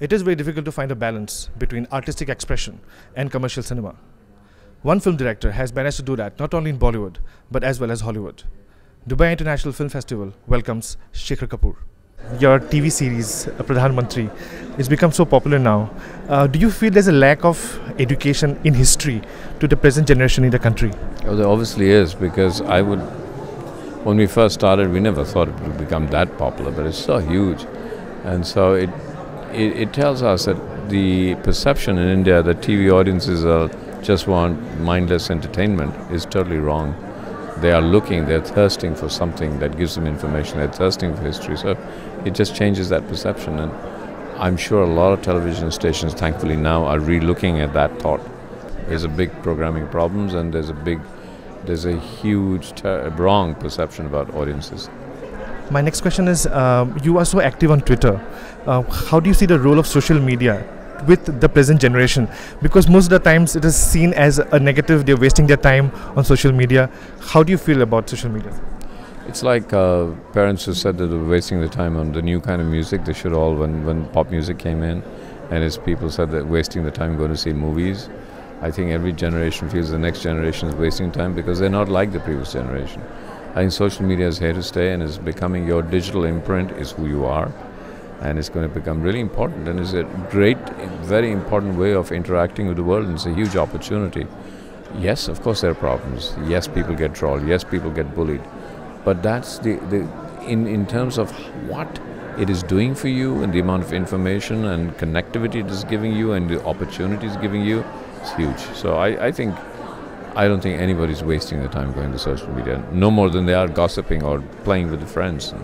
It is very difficult to find a balance between artistic expression and commercial cinema. One film director has managed to do that not only in Bollywood but as well as Hollywood. Dubai International Film Festival welcomes Shekhar Kapur. Your TV series, Pradhan Mantri, has become so popular now. Do you feel there's a lack of education in history to the present generation in the country? Oh, there obviously is, because when we first started, we never thought it would become that popular, but it's so huge. And so it tells us that the perception in India that TV audiences just want mindless entertainment is totally wrong. They're thirsting for something that gives them information, they're thirsting for history. So it just changes that perception. And I'm sure a lot of television stations, thankfully now, are re-looking at that thought. There's a big programming problems, and there's a huge wrong perception about audiences. My next question is, you are so active on Twitter. How do you see the role of social media with the present generation? Because most of the times it is seen as a negative, they're wasting their time on social media. How do you feel about social media? It's like parents who said that they were wasting their time on the new kind of music. They should all, when pop music came in, and as people said that wasting the time going to see movies. I think every generation feels the next generation is wasting time because they're not like the previous generation. I think social media is here to stay, and is becoming your digital imprint is who you are. And it's going to become really important, and it's a great, very important way of interacting with the world, and it's a huge opportunity. Yes, of course there are problems. Yes, people get trolled. Yes, people get bullied. But that's in terms of what it is doing for you and the amount of information and connectivity it is giving you and the opportunities giving you, it's huge. So I don't think anybody's wasting their time going to social media, no more than they are gossiping or playing with the friends.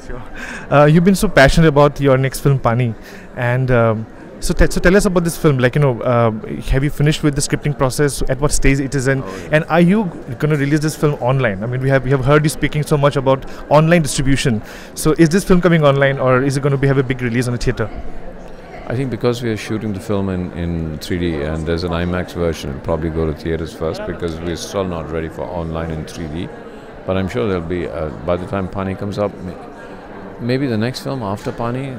Sure. You've been so passionate about your next film, Pani, and so tell us about this film. Like, have you finished with the scripting process? At what stage it is in? And are you going to release this film online? I mean, we have heard you speaking so much about online distribution. So is this film coming online, or is it going to have a big release on the theatre? I think because we are shooting the film in 3D, and there's an IMAX version, it'll probably go to theatres first, because we're still not ready for online in 3D. But I'm sure there'll be, by the time Pani comes up, maybe the next film after Pani,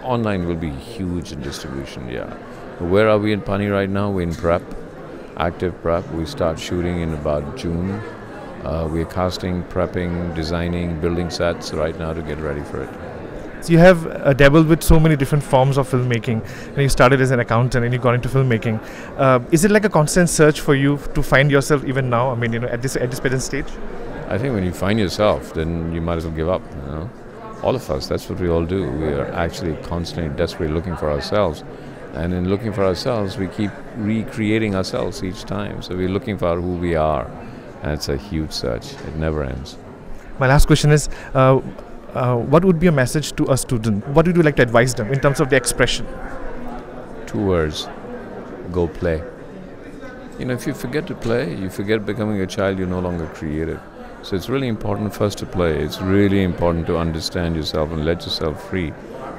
online will be huge in distribution, yeah. Where are we in Pani right now? We're in prep, active prep. We start shooting in about June. We're casting, prepping, designing, building sets right now to get ready for it. So you have dabbled with so many different forms of filmmaking, and you started as an accountant and you got into filmmaking. Is it like a constant search for you to find yourself even now? I mean, at this present stage? I think when you find yourself, then you might as well give up, All of us, that's what we all do. We are actually constantly, desperately looking for ourselves. And in looking for ourselves, we keep recreating ourselves each time. So we're looking for who we are. And it's a huge search. It never ends. My last question is, what would be a message to a student? What would you like to advise them in terms of the expression? 2 words: go play. If you forget to play, you forget becoming a child, you're no longer creative. So it's really important first to play. It's really important to understand yourself and let yourself free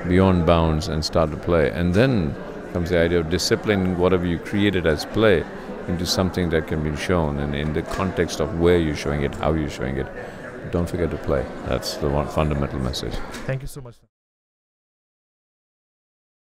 beyond bounds and start to play. And then comes the idea of disciplining whatever you created as play into something that can be shown, and in the context of where you're showing it, how you're showing it. Don't forget to play. That's the one fundamental message. Thank you so much.